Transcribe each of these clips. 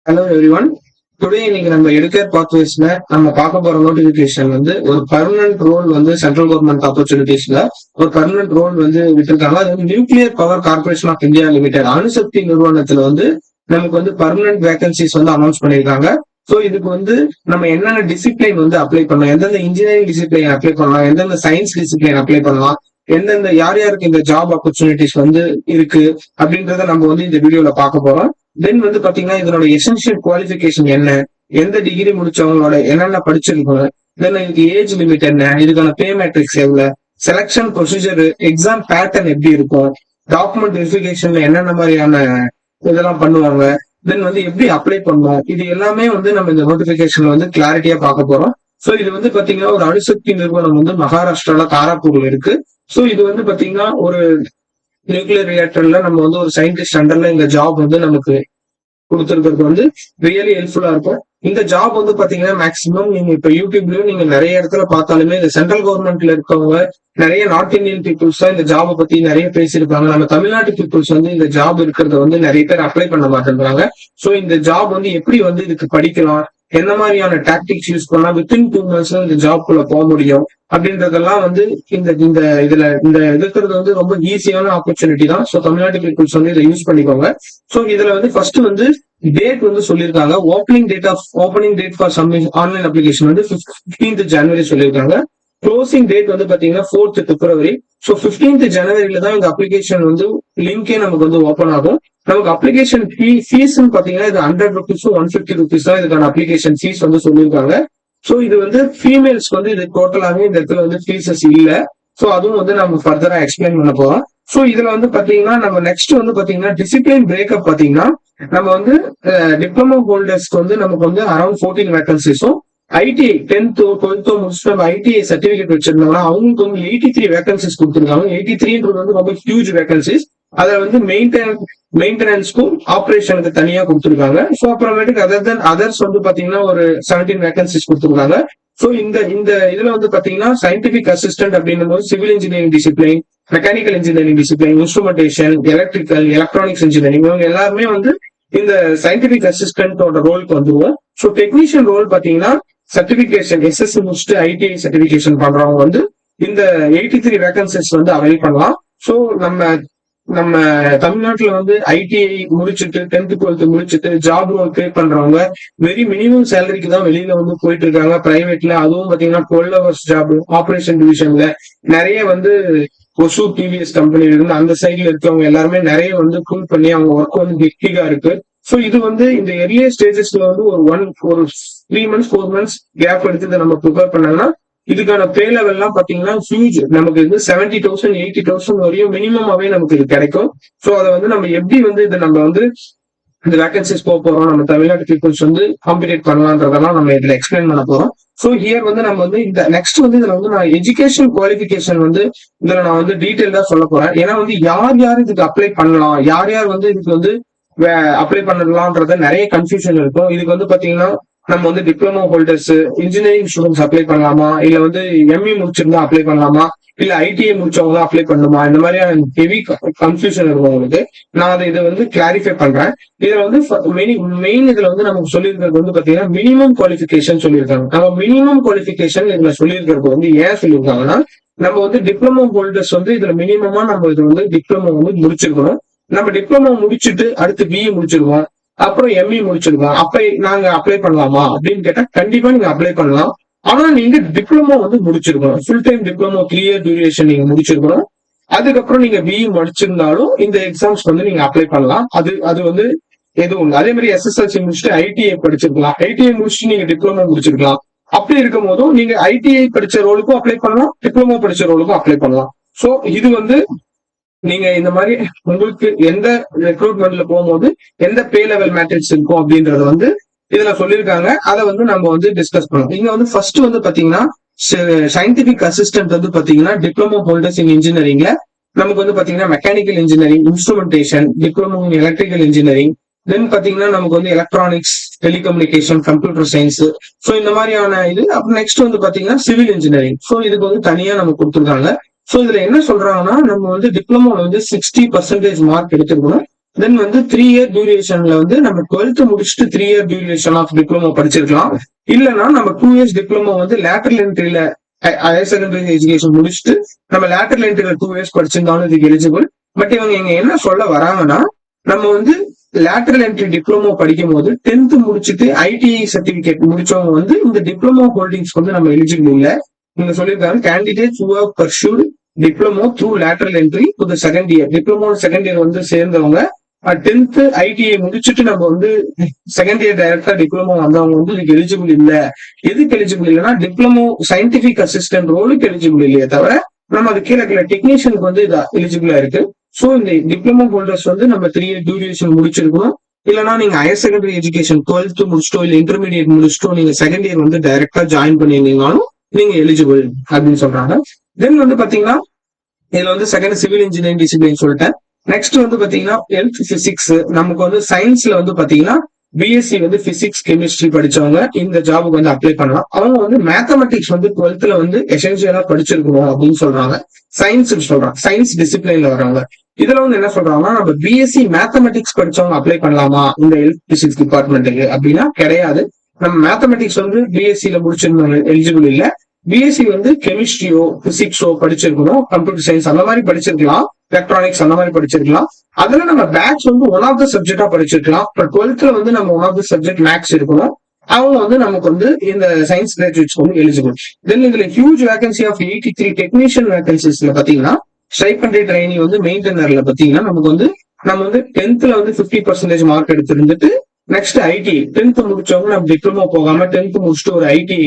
Hello everyone. Today இன்னைக்கு நம்ம எடுக்கர் பாத்வேஸ்ல நம்ம பார்க்க போற நோட்டிபிகேஷன் வந்து ஒரு பர்மனன்ட் ரோல் வந்து சென்ட்ரல் கவர்மெண்ட் ஆப்பர்ச்சுனிட்டிஸ்ல ஒரு பர்மனன்ட் ரோல் வந்து விட்டுருக்காங்க. அது வந்து nuclear power corporation of India limited அணுசக்தி நிறுவனத்துல வந்து நமக்கு வந்து பர்மனன்ட் வேகன்சிஸ் வந்து அனௌன்ஸ் பண்ணியிருக்காங்க. ஸோ இதுக்கு வந்து நம்ம என்னென்ன டிசிப்ளின் வந்து அப்ளை பண்ணலாம், எந்தெந்த இன்ஜினியரிங் டிசிப்ளின் அப்ளை பண்ணலாம், எந்தெந்த சயின்ஸ் டிசிப்ளின் அப்ளை பண்ணலாம், எந்தெந்த யார் யாருக்கு இந்த ஜாப் ஆப்பர்ச்சுனிட்டிஸ் வந்து இருக்கு அப்படின்றத நம்ம வந்து இந்த வீடியோல பார்க்க போறோம். தென் வந்து பாத்தீங்கன்னா இதனோட எசென்சியல் குவாலிபிகேஷன் என்ன, எந்த டிகிரி முடிச்சவங்களோட என்னென்ன படிச்சிருக்கணும், தென் இதுக்கு ஏஜ் லிமிட் என்ன, இதுக்கான பே மேட்ரிக்ஸ் எவ்வளவு, செலக்ஷன் ப்ரொசீஜர், எக்ஸாம் பேட்டர்ன் எப்படி இருக்கும், டாக்குமெண்ட் வெரிஃபிகேஷன்ல என்னென்ன மாதிரியான இதெல்லாம் பண்ணுவாங்க, தென் வந்து எப்படி அப்ளை பண்ணுவோம், இது எல்லாமே வந்து நம்ம இந்த நோட்டிபிகேஷன்ல வந்து கிளாரிட்டியா பார்க்க போறோம். சோ இது வந்து பாத்தீங்கன்னா ஒரு அணுசக்தி நிறுவனம் வந்து மகாராஷ்டிரால தாராப்பூர்ல இருக்கு. சோ இது வந்து பாத்தீங்கன்னா ஒரு நியூக்ளியர் ரியாக்டர்ல நம்ம வந்து ஒரு சயின்டிஸ்ட் அண்டர்ல இந்த ஜாப் வந்து நமக்கு கொடுத்துருக்கிறது வந்து ரியலி ஹெல்ப்ஃபுல்லா இருக்கும். இந்த ஜாப் வந்து பாத்தீங்கன்னா மேக்சிமம் நீங்க இப்ப யூடியூப்லயும் நீங்க நிறைய இடத்துல பார்த்தாலுமே இந்த சென்ட்ரல் கவர்மெண்ட்ல இருக்கவங்க நிறைய நார்த் இந்தியன் பீப்புள்ஸ் தான் இந்த ஜாபை பத்தி நிறைய பேசியிருப்பாங்க. நம்ம தமிழ்நாட்டு பீப்புள்ஸ் வந்து இந்த ஜாப் இருக்கிறத வந்து நிறைய பேர் அப்ளை பண்ண மாட்டேங்கிறாங்க. சோ இந்த ஜாப் வந்து எப்படி வந்து இதுக்கு படிக்கலாம், என்ன மாதிரியான டாக்டிக்ஸ் யூஸ் பண்ணா வித்தின் 2 months இந்த ஜாப்குள்ள போக முடியும் அப்படின்றதெல்லாம் வந்து இந்த இந்த இதுல இந்த இருக்கிறது வந்து ரொம்ப ஈஸியான ஆப்பர்ச்சுனிட்டி தான். ஸோ தமிழ்நாட்டு பீப்புள்ஸ் வந்து இதை யூஸ் பண்ணிக்கோங்க. ஸோ இதுல வந்து ஃபர்ஸ்ட் வந்து டேட் வந்து சொல்லியிருக்காங்க. Opening date for submission online application வந்து 15th January சொல்லியிருக்காங்க. க்ளோசிங் டேட் வந்து பாத்தீங்கன்னா 4th February. So 15th January தான் இந்த அப்ளிகேஷன் வந்து லிங்கே நமக்கு வந்து ஓப்பன் ஆகும். நமக்கு அப்ளிகேஷன் ஃபீஸ் பாத்தீங்கன்னா இது 100 rupees to 150 rupees தான் இதுக்கான அப்ளிகேஷன் ஃபீஸ் வந்து சொல்லியிருக்காங்க. சோ இது வந்து ஃபீமேல்ஸ்க்கு வந்து இது டோட்டலாவே இந்த இடத்துல வந்து ஃபீஸஸ் இல்ல. சோ அதுவும் வந்து நம்ம ஃபர்தரா எக்ஸ்பிளைன் பண்ண போறோம். சோ இதுல வந்து பாத்தீங்கன்னா நம்ம நெக்ஸ்ட் வந்து பாத்தீங்கன்னா டிசிப்ளின் பிரேக்கப் பாத்தீங்கன்னா நம்ம வந்து டிப்ளமோ ஹோல்டர்ஸ்க்கு வந்து நமக்கு வந்து அரௌண்ட் 14 வேகன்சிஸும், ஐடிஐ 10th 12th முடிச்சுட்டு நம்ம ஐடிஐ சர்டிபிகேட் வச்சிருந்தோம்னா அவங்களுக்கு வந்து 83 வேகன்சிஸ் கொடுத்துருக்காங்க. 83 வந்து ரொம்ப ஹியூஜ் வேகன்சிஸ். அதுல வந்து மெயின்டெனன்ஸ்க்கும் ஆபரேஷனுக்கு தனியா கொடுத்துருக்காங்க. ஸோ அப்புறமேட்டுக்கு அதர்ஸ் வந்து பாத்தீங்கன்னா ஒரு 17 வேகன்சிஸ் கொடுத்துருக்காங்க. ஸோ இந்த இந்த இதுல வந்து பாத்தீங்கன்னா சயின்டிபிக் அசிஸ்டன்ட் அப்படின்னும் போது civil engineering discipline, mechanical engineering discipline, instrumentation, electrical, electronics engineering இவங்க எல்லாருமே வந்து இந்த சயின்டிபிக் அசிஸ்டன்டோட ரோலுக்கு வந்துருவோம். ஸோ டெக்னீஷியன் ரோல் பாத்தீங்கன்னா சர்டிபிகேஷன் எஸ்எஸ்சி முடிச்சுட்டு ஐடிஐ சர்டிபிகேஷன் பண்றவங்க வந்து இந்த 83 வேகன்சிஸ் வந்து அவைல் பண்ணலாம். ஸோ நம்ம தமிழ்நாட்டுல வந்து ஐடிஐ முடிச்சுட்டு 10th 12th முடிச்சுட்டு ஜாப் ரோல் பே பண்றவங்க வெரி மினிமம் சேலரிக்கு தான் வெளியில வந்து போயிட்டு இருக்காங்க பிரைவேட்ல. அதுவும் பாத்தீங்கன்னா 12 hours ஜாப் ஆபரேஷன் டிவிஷன்ல நிறைய வந்து ஒசூர் டிவிஎஸ் கம்பெனில இருந்து அந்த சைட்ல இருக்கவங்க எல்லாருமே நிறைய வந்து ப்ரூவ் பண்ணி அவங்க ஒர்க் வந்து ஹெக்டிகா இருக்கு. ஸோ இது வந்து இந்த எர்லியர் ஸ்டேஜஸ்ல வந்து ஒரு 3 months 4 months கேப் எடுத்து நம்ம ப்ரிப்பேர் பண்ணாங்கன்னா இதுக்கான பே லெவல்லாம் பாத்தீங்கன்னா ஹியூஜ். நமக்கு வந்து 70,000 80,000 வரையும் மினிமமாவே நமக்கு இது கிடைக்கும். சோ அதை வந்து நம்ம எப்படி வந்து இதை நம்ம வந்து இந்த வேகன்சிஸ் போக போறோம், நம்ம தமிழ்நாட்டு பீப்புள்ஸ் வந்து காம்படிட் பண்ணலான்றதெல்லாம் நம்ம இதுல எக்ஸ்பிளைன் பண்ண போறோம். சோ ஹியர் வந்து நம்ம வந்து இந்த நெக்ஸ்ட் வந்து இதுல வந்து நான் எஜுகேஷன் குவாலிபிகேஷன் வந்து இதுல நான் வந்து டீடைல்டா சொல்ல போறேன். ஏன்னா வந்து யார் யார் இதுக்கு அப்ளை பண்ணலாம், யார் யார் வந்து இதுக்கு வந்து அப்ளை பண்ணலாம்ன்றத நிறைய கன்ஃபியூஷன் இருக்கும். இதுக்கு வந்து பாத்தீங்கன்னா நம்ம வந்து diploma holders, engineering students apply பண்ணலாமா, இல்ல வந்து எம்இ முடிச்சிருந்தா அப்ளை பண்ணலாமா, இல்ல ஐடிஐ முடிச்சவங்க அப்ளை பண்ணணுமா, இந்த மாதிரியான ஹெவி கன்ஃபியூஷன் இருக்கும் உங்களுக்கு. நான் அதை இதை வந்து கிளாரிஃபை பண்றேன். இதுல வந்து மெயின் இதுல வந்து நமக்கு சொல்லியிருக்கிறது வந்து பாத்தீங்கன்னா மினிமம் குவாலிபிகேஷன் சொல்லியிருக்காங்க. நம்ம மினிமம் குவாலிபிகேஷன் இதுல சொல்லியிருக்கிறது வந்து ஏன் சொல்லியிருக்காங்கன்னா நம்ம வந்து டிப்ளமோ ஹோல்டர்ஸ் வந்து இதுல மினிமமா நம்ம இது வந்து டிப்ளமோ வந்து முடிச்சிருக்கணும். நம்ம டிப்ளமோ முடிச்சுட்டு அடுத்து பிஇ முடிச்சிருக்கோம், அப்புறம் எம்இ முடிச்சிருக்கோம், அப்ப நாங்க அப்ளை பண்ணலாமா அப்படின்னு கேட்டா கண்டிப்பா நீங்க அப்ளை பண்ணலாம். ஆனா நீங்க டிப்ளமோ வந்து முடிச்சிருக்கணும். Full time diploma 3 year duration நீங்க முடிச்சிருக்கணும். அதுக்கப்புறம் நீங்க பிஇ முடிச்சிருந்தாலும் இந்த எக்ஸாம்ஸ் வந்து நீங்க அப்ளை பண்ணலாம். அது வந்து எதுவும் இல்லை. அதே மாதிரி எஸ்எஸ்எல்சி முடிச்சுட்டு ஐடிஐ படிச்சிருக்கலாம், ஐடிஐ முடிச்சுட்டு நீங்க டிப்ளமோ முடிச்சிருக்கலாம். அப்படி இருக்கும் போதும் நீங்க ஐடிஐ படிச்ச ரோலுக்கும் அப்ளை பண்ணலாம், டிப்ளமோ படிச்ச ரோலுக்கும் அப்ளை பண்ணலாம். சோ இது வந்து நீங்க இந்த மாதிரி உங்களுக்கு எந்த ரெக்ரூட்மெண்ட்ல போகும்போது எந்த பே லெவல் மேட்ரிக்ஸ் இருக்கும் அப்படின்றத வந்து இதுல சொல்லியிருக்காங்க. அதை வந்து நம்ம வந்து டிஸ்கஸ் பண்ணோம். இங்க வந்து ஃபர்ஸ்ட் வந்து பாத்தீங்கன்னா சயின்டிபிக் அசிஸ்டன்ட் வந்து பாத்தீங்கன்னா டிப்ளமோ ஹோல்டர்ஸ் இன் இன்ஜினியரிங்ல நமக்கு வந்து பாத்தீங்கன்னா mechanical engineering, instrumentation, diploma in electrical engineering, then பாத்தீங்கன்னா நமக்கு வந்து electronics, telecommunication, computer science. So இந்த மாதிரியான இது. அப்புறம் நெக்ஸ்ட் வந்து பாத்தீங்கன்னா சிவில் இன்ஜினியரிங். ஸோ இதுக்கு வந்து தனியா நம்ம கொடுத்துருக்காங்க. சோ இதுல என்ன சொல்றாங்கன்னா நம்ம வந்து டிப்ளமோல வந்து 60% மார்க் எடுத்துருக்கணும். தென் வந்து 3 இயர் டியூரேஷன்ல வந்து நம்ம 12th முடிச்சுட்டு 3 இயர் டியூரேஷன் ஆஃப் டிப்ளமோ படிச்சிருக்கலாம். இல்லைன்னா நம்ம 2 இயர்ஸ் டிப்ளமோ வந்து லேட்டரல் என்ட்ரியில ஹையர் செகண்டரி எஜுகேஷன் முடிச்சுட்டு நம்ம லேட்டரல் என்ட்ரியில 2 இயர்ஸ் படிச்சிருந்தாலும் இதுக்கு எலிஜிபிள். பட் இவங்க இங்க என்ன சொல்ல வராங்கன்னா, நம்ம வந்து லேட்டரல் என்ட்ரி டிப்ளமோ படிக்கும் போது 10th முடிச்சுட்டு ஐடிஐ சர்டிபிகேட் முடிச்சவங்க வந்து இந்த டிப்ளமோ ஹோல்டிங்ஸ் வந்து நம்ம எலிஜிபிள் இல்ல. நீங்க சொல்லியிருக்காங்க candidate who have pursued diploma through lateral entry to the second year. Diploma second year வந்து சேர்ந்தவங்க 10th ஐடிஐ முடிச்சுட்டு நம்ம வந்து செகண்ட் இயர் டைரக்டா டிப்ளமோ வந்தவங்க வந்து இதுக்கு எலிஜிபிள் இல்ல. எதுக்கு எலிஜிபிள் இல்லைன்னா டிப்ளமோ சயின்டிபிக் அசிஸ்டன்ட் ரோலுக்கு எலிஜிபிள் இல்லையே தவிர நம்ம அது கீழே டெக்னீஷியனுக்கு வந்து இது எலிஜிபிளா இருக்கு. சோ இந்த டிப்ளமோ ஹோல்டர்ஸ் வந்து நம்ம 3 இயர் டியூரேஷன் முடிச்சிருக்கணும். இல்லைன்னா நீங்க ஹையர் செகண்டரி எஜுகேஷன் 12th முடிச்சிட்டோ இல்ல இன்டர்மீடியட் முடிச்சிட்டோ நீங்க செகண்ட் இயர் வந்து டைரக்டா ஜாயின் பண்ணிருந்தீங்கனாலும் நீங்க எலிஜிபிள் அப்படின்னு சொல்றாங்க. தென் வந்து பாத்தீங்கன்னா இதுல வந்து செகண்ட் சிவில் இன்ஜினியரிங் டிசிப்ளின் சொல்லிட்டேன். நெக்ஸ்ட் வந்து பாத்தீங்கன்னா ஹெல்த் பிசிக்ஸ். நமக்கு வந்து சயின்ஸ்ல வந்து பாத்தீங்கன்னா பிஎஸ்சி வந்து பிசிக்ஸ் கெமிஸ்ட்ரி படிச்சவங்க இந்த ஜாபுக்கு வந்து அப்ளை பண்ணலாம். அவங்க வந்து மேத்தமெட்டிக்ஸ் வந்து 12th வந்து எசென்சியலா படிச்சிருக்கணும் அப்படின்னு சொல்றாங்க. சயின்ஸ் சொல்றாங்க, சயின்ஸ் டிசிப்ளின்ல வரவங்க. இதுல வந்து என்ன சொல்றாங்கன்னா, நம்ம பிஎஸ்சி மேத்தமெட்டிக்ஸ் படிச்சவங்க அப்ளை பண்ணலாமா இந்த ஹெல்த் பிசிக்ஸ் டிபார்ட்மெண்ட்டுக்கு அப்படின்னா கிடையாது. நம்ம மேத்தமெட்டிக்ஸ் வந்து பிஎஸ்சியில முடிச்சிருந்தவங்க எலிஜிபிள் இல்ல. பிஎஸ்சி வந்து கெமிஸ்ட்ரியோ பிசிக்ஸோ படிச்சிருக்கணும், கம்ப்யூட்டர் சயின்ஸ் அந்த மாதிரி படிச்சிருக்கலாம், எலக்ட்ரானிக்ஸ் அந்த மாதிரி படிச்சிருக்கலாம். அதுல நம்ம மேக்ஸ் வந்து ஒன் ஆஃப் த சப்ஜெக்டா படிச்சிருக்கலாம். இப்போ 12th வந்து நம்ம one of the subject maths இருக்கணும். அவங்க வந்து நமக்கு வந்து இந்த சயின்ஸ் கிராஜுவேட்ஸ் வந்து எலிஜிபிள். தென் இதுல ஹியூஜ் வேகன்சி ஆஃப் 83 டெக்னீஷியன் வேகன்சிஸ்ல பாத்தீங்கன்னா ஸ்டைபண்ட் ட்ரைனி வந்து மெயின்டெனர்ல பாத்தீங்கன்னா நமக்கு வந்து நம்ம வந்து 10th வந்து 50% மார்க் எடுத்திருந்துட்டு நெக்ஸ்ட் ஐடி 10th முடிச்சவங்க நம்ம டிப்ளமோ போகாம 10th முடிச்சுட்டு ஒரு ஐடி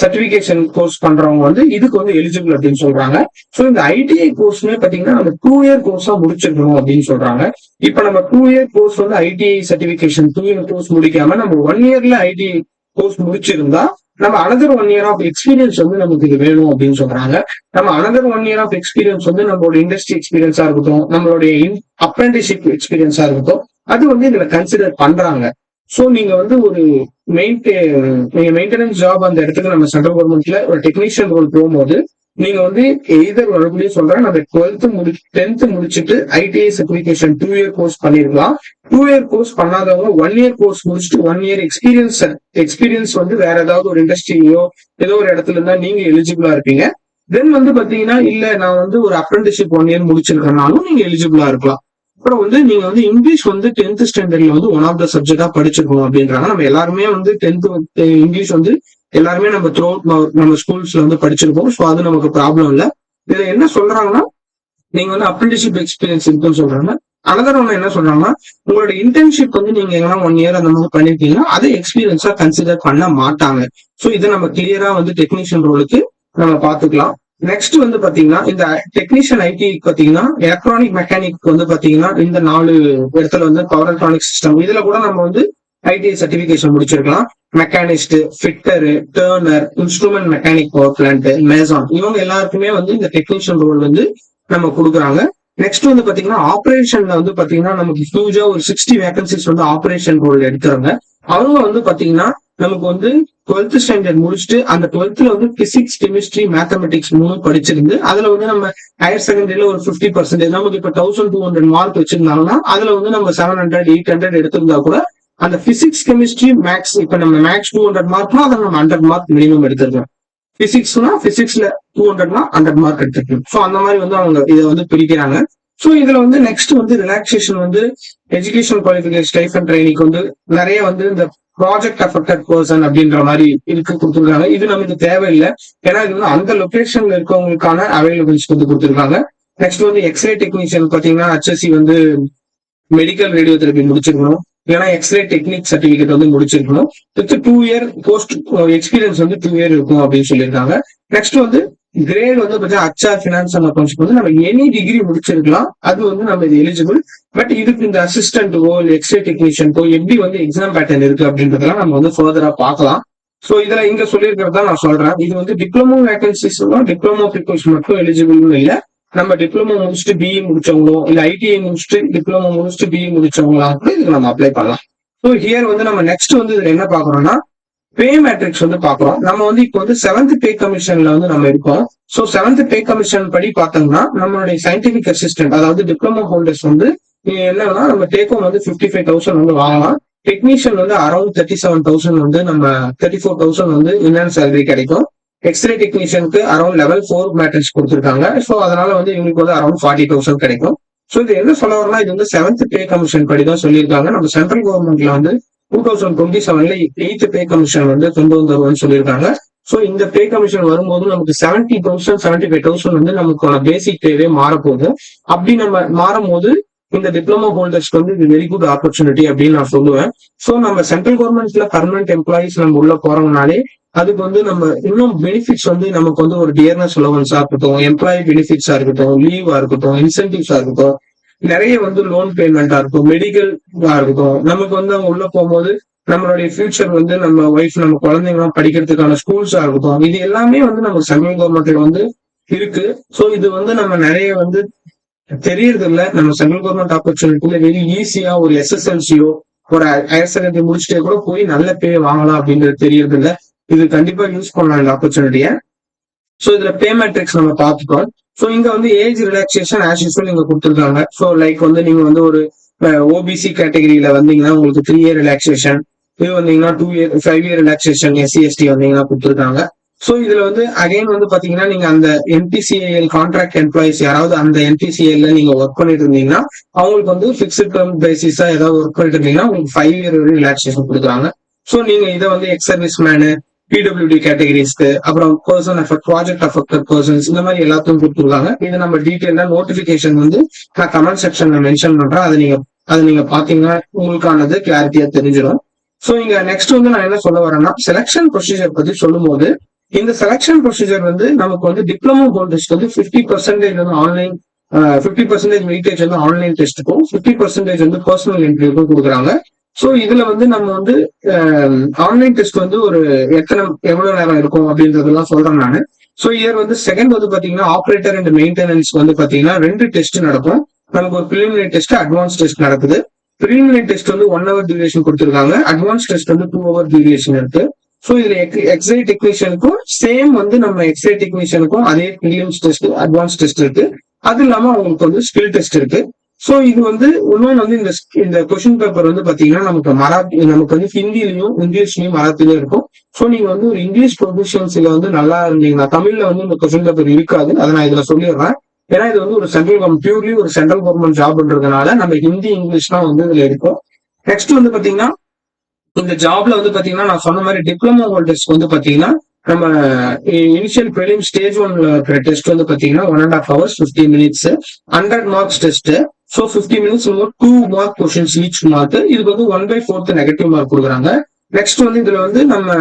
சர்டிபிகேஷன் கோர்ஸ் பண்றவங்க வந்து இதுக்கு வந்து எலிஜிபிள் அப்படின்னு சொல்றாங்க. சோ இந்த ஐடிஐ கோர்ஸ்மே பாத்தீங்கன்னா நம்ம 2 இயர் கோர்ஸா முடிச்சிருக்கணும் அப்படின்னு சொல்றாங்க. இப்ப நம்ம 2 இயர் கோர்ஸ் வந்து ஐடிஐ சர்டிபிகேஷன் 2 இயர் கோர்ஸ் முடிக்காம நம்ம 1 இயர்ல ஐடிஐ கோர்ஸ் முடிச்சிருந்தா நம்ம அனதர் 1 இயர் ஆஃப் எக்ஸ்பீரியன்ஸ் வந்து நமக்கு இது வேணும் அப்படின்னு சொல்றாங்க. நம்ம அனதர் 1 இயர் ஆஃப் எக்ஸ்பீரியன்ஸ் வந்து நம்மளோட இண்டஸ்ட்ரி எக்ஸ்பீரியன்ஸா இருக்கட்டும், நம்மளுடைய அப்ரெண்டிஸ்ஷிப் எக்ஸ்பீரியன்ஸா இருக்கட்டும், அது வந்து இதுல கன்சிடர் பண்றாங்க. சோ நீங்க வந்து ஒரு மெயின்டெனன்ஸ் ஜாப் அந்த இடத்துக்கு நம்ம சென்ட்ரல் கவர்மெண்ட்ல ஒரு டெக்னீஷியன் ரோல் போகும்போது நீங்க வந்து எய்தர் மறுபடியும் சொல்றேன், நம்ம 10th முடிச்சுட்டு ஐடிஐ சர்டிபிகேஷன் 2 இயர் கோர்ஸ் பண்ணிருக்கலாம். 2 இயர் கோர்ஸ் பண்ணாதவங்க 1 இயர் கோர்ஸ் முடிச்சுட்டு 1 இயர் எக்ஸ்பீரியன்ஸ் வந்து வேற ஏதாவது ஒரு இண்டஸ்ட்ரியிலோ ஏதோ ஒரு இடத்துல இருந்தா நீங்க எலிஜிபிளா இருப்பீங்க. தென் வந்து பாத்தீங்கன்னா இல்ல நான் வந்து ஒரு அப்ரெண்டிஸ்ஷிப் 1 இயர் முடிச்சிருக்கனாலும் நீங்க எலிஜிபிளா இருக்கலாம். அப்புறம் வந்து நீங்க வந்து இங்கிலீஷ் வந்து 10th ஸ்டாண்டர்ட்ல வந்து ஒன் ஆஃப் த சப்ஜெக்டா படிச்சிருக்கணும் அப்படின்றாங்க. நம்ம எல்லாருமே வந்து 10th இங்கிலீஷ் வந்து எல்லாருமே நம்ம த்ரூ நம்ம ஸ்கூல்ஸ்ல வந்து படிச்சிருக்கோம். ஸோ அது நமக்கு ப்ராப்ளம் இல்லை. இதுல என்ன சொல்றாங்கன்னா, நீங்க வந்து அப்ரெண்டிஸ்ஷிப் எக்ஸ்பீரியன்ஸ் இருக்குன்னு சொல்றாங்க. அனதர் ஒன்று என்ன சொல்றாங்கன்னா, உங்களோட இன்டர்ன்ஷிப் வந்து நீங்க எங்கன்னா 1 இயர் அந்த மாதிரி பண்ணிருக்கீங்கன்னா அதை எக்ஸ்பீரியன்ஸா கன்சிடர் பண்ண மாட்டாங்க. ஸோ இதை நம்ம கிளியரா வந்து டெக்னீஷியன் ரோலுக்கு நம்ம பாத்துக்கலாம். நெக்ஸ்ட் வந்து பாத்தீங்கன்னா இந்த டெக்னீஷியன் ஐடி பாத்தீங்கன்னா எலக்ட்ரானிக் மெக்கானிக் வந்து பாத்தீங்கன்னா இந்த 4 இடத்துல வந்து பவர் எலக்ட்ரானிக் சிஸ்டம் இதுல கூட நம்ம வந்து ஐடிஐ சர்டிபிகேஷன் முடிச்சிருக்கலாம். Machinist, fitter, turner, instrument mechanic power plant, mason இவங்க எல்லாருக்குமே வந்து இந்த டெக்னீஷியன் ரோல் வந்து நம்ம கொடுக்குறாங்க. நெக்ஸ்ட் வந்து பாத்தீங்கன்னா ஆபரேஷன்ல வந்து பாத்தீங்கன்னா நமக்கு ஹியூஜா ஒரு 60 வேகன்சிஸ் வந்து ஆபரேஷன் ரோல் எடுக்கிறாங்க. அவங்க வந்து பாத்தீங்கன்னா நமக்கு வந்து 12th ஸ்டாண்டர்ட் முடிச்சுட்டு அந்த 12th வந்து பிசிக்ஸ் கெமிஸ்ட்ரி மேத்தமெட்டிக்ஸ் 3 படிச்சிருந்து அதுல வந்து நம்ம ஹையர் செகண்டரியில ஒரு 50% நமக்கு இப்ப 1200 மார்க் வச்சிருந்தாங்கன்னா அதுல வந்து நம்ம 700 800 எடுத்திருந்தா கூட அந்த பிசிக்ஸ் கெமிஸ்ட்ரி மேக்ஸ் இப்ப நம்ம மேக்ஸ் 200 மார்க்னா அதை நம்ம 100 மார்க் மினிமம் எடுத்துருக்கோம். பிசிக்ஸ்னா பிசிக்ஸ்ல 200னா 100 மார்க் எடுத்துருக்கோம். ஸோ அந்த மாதிரி வந்து அவங்க இதை வந்து பிரிக்கிறாங்க. சோ இதுல வந்து நெக்ஸ்ட் வந்து ரிலாக்ஸேஷன் வந்து எஜுகேஷன் குவாலிஃபிகேஷன் ஸ்டைஃபண்ட் ட்ரைனிங்க்கு வந்து நிறைய வந்து இந்த ப்ராஜெக்ட் அஃபெக்டட் பர்சன் அப்படின்ற மாதிரி இருக்கு கொடுத்துருக்காங்க. இது நமக்கு தேவையில்லை, ஏன்னா இது வந்து அந்த லொகேஷன்ல இருக்கவங்களுக்கான அவைலபிள்ஸ் வந்து கொடுத்துருக்காங்க. நெக்ஸ்ட் வந்து எக்ஸ்ரே டெக்னீஷியன் பாத்தீங்கன்னா HSC வந்து மெடிக்கல் ரேடியோ தெரப்பி முடிச்சிருக்கணும், இல்லைன்னா எக்ஸ்ரே டெக்னிக் சர்டிபிகேட் வந்து முடிச்சிருக்கணும். வித் 2 இயர் போஸ்ட் எக்ஸ்பீரியன்ஸ் வந்து 2 இயர் இருக்கும் அப்படின்னு சொல்லியிருக்காங்க. நெக்ஸ்ட் வந்து கிரேட் வந்து பார்த்தீங்கன்னா HR ஃபினான்ஸ் அண்ட் அக்கௌண்ட்ஸ் வந்து நம்ம எனி டிகிரி முடிச்சிருக்கலாம், அது வந்து நம்ம இது எலிஜிபிள். பட் இதுக்கு இந்த அசிஸ்டன்ட்டோ எக்ஸ்ரே டெக்னீஷியனுக்கோ எப்படி வந்து எக்ஸாம் பேட்டர்ன் இருக்கு அப்படின்றதெல்லாம் நம்ம வந்து ஃபர்தரா பார்க்கலாம். ஸோ இதுல இங்க சொல்லியிருக்கிறதா நான் சொல்றேன். இது வந்து டிப்ளமோ வேகன்சிஸ் டிப்ளமோ பீப்புள்ஸ் மட்டும் எலிஜிபிள்னு இல்லை, நம்ம டிப்ளமோ முடிச்சுட்டு பிஇ முடிச்சவங்களோ இல்ல ஐடிஐ முடிச்சுட்டு டிப்ளமோ முடிச்சுட்டு பிஇ முடிச்சவங்களா கூட இதுக்கு நம்ம அப்ளை பண்ணலாம். ஸோ ஹியர் வந்து நம்ம நெக்ஸ்ட் வந்து இதுல என்ன பாக்குறோம்னா பே மேட்ரிக்ஸ் வந்து பாக்குறோம். நம்ம வந்து இப்போ வந்து 7th பே கமிஷன்ல வந்து நம்ம இருக்கோம். ஸோ 7th பே கமிஷன் படி பார்த்தோம்னா நம்மளுடைய சயின்டிபிக் அசிஸ்டன்ட் அதாவது டிப்ளமோ ஹோல்டர்ஸ் வந்து என்னன்னா நம்ம டேக் ஹோம் வந்து 55,000 வந்து வாங்கலாம். டெக்னீஷியன் வந்து அரௌண்ட் 37,000 வந்து நம்ம 34,000 வந்து இன்னர் சேலரி கிடைக்கும். எக்ஸ்ரே டெக்னீஷியனுக்கு அரௌண்ட் லெவல் 4 மேட்ரிக்ஸ் கொடுத்துருக்காங்க. ஸோ அதனால வந்து இவங்களுக்கு வந்து அரௌண்ட் 40,000 கிடைக்கும். ஸோ இது என்ன சொல்ல வரலாம், இது வந்து 7th பே கமிஷன் படி தான் சொல்லியிருக்காங்க. நம்ம சென்ட்ரல் கவர்மெண்ட்ல வந்து 2027ல 8th பே கமிஷன் வந்து கொண்டு வந்துருவோம்னு சொல்லியிருக்காங்க. ஸோ இந்த பே கமிஷன் வரும்போது நமக்கு 70,000 75,000 வந்து நமக்கான பேசிக் பேவே மாறப்போகுது. அப்படி நம்ம மாறும் போது இந்த டிப்ளமோ ஹோல்டர்ஸ்க்கு வந்து இது வெரி குட் ஆப்பர்ச்சுனிட்டி அப்படின்னு நான் சொல்லுவேன். ஸோ நம்ம சென்ட்ரல் கவர்மெண்ட்ல பர்மனன்ட் எம்ப்ளாயிஸ் நம்ம உள்ள போறோம்னாலே அதுக்கு வந்து நம்ம இன்னும் பெனிஃபிட்ஸ் வந்து நமக்கு வந்து ஒரு டியர்னஸ் அலவன்ஸா இருக்கட்டும், எம்ப்ளாயி பெனிஃபிட்ஸா இருக்கட்டும், லீவா இருக்கட்டும், இன்சென்டிவ்ஸா இருக்கட்டும், நிறைய வந்து லோன் பேமெண்டா இருக்கும், மெடிக்கலா இருக்கட்டும், நமக்கு வந்து அவங்க உள்ள போகும்போது நம்மளுடைய ஃபியூச்சர் வந்து நம்ம ஒய்ஃப் நம்ம குழந்தைங்கலாம் படிக்கிறதுக்கான ஸ்கூல்ஸா இருக்கட்டும், இது எல்லாமே வந்து நம்ம சென்ட்ரல் கவர்மெண்ட்ல வந்து இருக்கு. ஸோ இது வந்து நம்ம நிறைய வந்து தெரியறது இல்ல. நம்ம சென்ட்ரல் கவர்மெண்ட் ஆப்பர்ச்சுனிட்டில வெரி ஈஸியா ஒரு எஸ்எஸ்எல்சியோ ஒரு ஹையர் செகண்டரி முடிச்சுட்டே கூட போய் நல்ல பே வாங்கலாம் அப்படின்றது தெரியறது இல்ல. இது கண்டிப்பா யூஸ் பண்ணலாம் இந்த ஆப்பர்ச்சுனிட்டியை. ஸோ இதுல பே மேட்ரிக்ஸ் நம்ம பார்த்துட்டோம். ஸோ இங்க வந்து ஏஜ் ரிலாக்ஸேஷன் ஆஸ் யூஸ்வல் இங்க கொடுத்துருக்காங்க. ஸோ லைக் வந்து நீங்க வந்து ஒரு ஓபிசி கேட்டகரியில வந்தீங்கன்னா உங்களுக்கு 3 இயர் ரிலாக்ஸேஷன், இது வந்தீங்கன்னா 5 இயர் ரிலாக்ஸேஷன், எஸ்சி எஸ்டி வந்தீங்கன்னா கொடுத்துருக்காங்க. ஸோ இதுல வந்து அகைன் வந்து பாத்தீங்கன்னா நீங்க அந்த என்டிசிஐஎல் கான்ட்ராக்ட் எம்ப்ளாயிஸ் யாராவது அந்த என்டிசிஐஎல்ல நீங்க ஒர்க் பண்ணிட்டு இருந்தீங்கன்னா அவங்களுக்கு வந்து பிக்ஸ்ட் டேர்ம் பேசிஸா ஏதாவது ஒர்க் பண்ணிட்டு இருந்தீங்கன்னா உங்களுக்கு 5 இயர் ரிலாக்ஸேஷன் கொடுக்குறாங்க. ஸோ நீங்க இதை வந்து எக்ஸ் சர்வீஸ் மேனு, பிடபிள்யூடி கேட்டகரிஸ்க்கு, அப்புறம் person affect, project affected persons, இந்த மாதிரி எல்லாத்தையும் கொடுத்துருக்காங்க. இது நம்ம டீட்டெயிலா நோட்டிபிகேஷன் வந்து நான் கமெண்ட் செக்ஷன்ல மென்ஷன் பண்றேன். அதை நீங்க பாத்தீங்கன்னா உங்களுக்கானது கிளாரிட்டியா தெரிஞ்சிடும். ஸோ இங்க நெக்ஸ்ட் வந்து நான் என்ன சொல்ல வரேன்னா, செலக்ஷன் ப்ரொசீஜர் பத்தி சொல்லும் போது இந்த செலக்ஷன் ப்ரொசீஜர் வந்து நமக்கு வந்து டிப்ளமோ ஹோல்டர்ஸ்க்கு வந்து 50% வந்து ஆன்லைன், 50% வெயிட்டேஜ் வந்து ஆன்லைன் டெஸ்ட்டுக்கும் 50% வந்து பர்சனல் இன்டர்வியூக்கும் கொடுக்குறாங்க. ஸோ இதுல வந்து நம்ம வந்து ஆன்லைன் டெஸ்ட் வந்து ஒரு எவ்வளவு நேரம் இருக்கும் அப்படின்றதெல்லாம் சொல்றேன் நான். ஸோ இயர் வந்து செகண்ட் வந்து பாத்தீங்கன்னா ஆப்ரேட்டர் அண்ட் மெயின்டெனன்ஸ் வந்து பாத்தீங்கன்னா 2 டெஸ்ட் நடக்கும். நமக்கு ஒரு பிலிமினரி டெஸ்ட், அட்வான்ஸ் டெஸ்ட் நடக்குது. பிலிமினரி டெஸ்ட் வந்து 1 hour டியூரேஷன் கொடுத்துருக்காங்க. அட்வான்ஸ் டெஸ்ட் வந்து 2 hour டியூரேஷன் இருக்கு. ஸோ இதுல எக்ஸ்ரே டெக்னீஷியனுக்கும் சேம் வந்து நம்ம எக்ஸ்ரே டெக்னீஷியனுக்கும் அதே பிலிம்ஸ் டெஸ்ட், அட்வான்ஸ் டெஸ்ட் இருக்கு. அது இல்லாம அவங்களுக்கு வந்து ஸ்கில் டெஸ்ட் இருக்கு. ஸோ இது வந்து இன்னொன்று வந்து இந்த கொஸ்டின் பேப்பர் வந்து பாத்தீங்கன்னா நமக்கு வந்து ஹிந்திலையும் இங்கிலீஷ்லயும் மராத்திலையும் இருக்கும். ஸோ நீங்க வந்து ஒரு இங்கிலீஷ் ப்ரொஃபிஷியன்சில வந்து நல்லா இருந்தீங்கன்னா, தமிழ்ல வந்து இந்த கொஸ்டின் பேப்பர் இருக்காது, அதை நான் இதுல சொல்லிடுறேன். ஏன்னா இது வந்து ஒரு பியூர்லி ஒரு சென்ட்ரல் கவர்மெண்ட் ஜாப்ன்றதுனால நம்ம ஹிந்தி இங்கிலீஷ் தான் வந்து இதுல இருக்கும். நெக்ஸ்ட் வந்து பாத்தீங்கன்னா இந்த ஜாப்ல வந்து பாத்தீங்கன்னா நான் சொன்ன மாதிரி டிப்ளமோ ஹோல்டர்ஸ்க்கு வந்து பாத்தீங்கன்னா நம்ம இனிஷியல் ப்ரிலிம் ஸ்டேஜ் 1 இருக்கிற டெஸ்ட் வந்து பாத்தீங்கன்னா 1.5 hours 50 minutes 100 marks test. So 50 minutes 2 mark questions each mark. இதுக்கு வந்து 1/4 நெகட்டிவ் மார்க் கொடுக்குறாங்க. நெக்ஸ்ட் வந்து இதுல வந்து நம்ம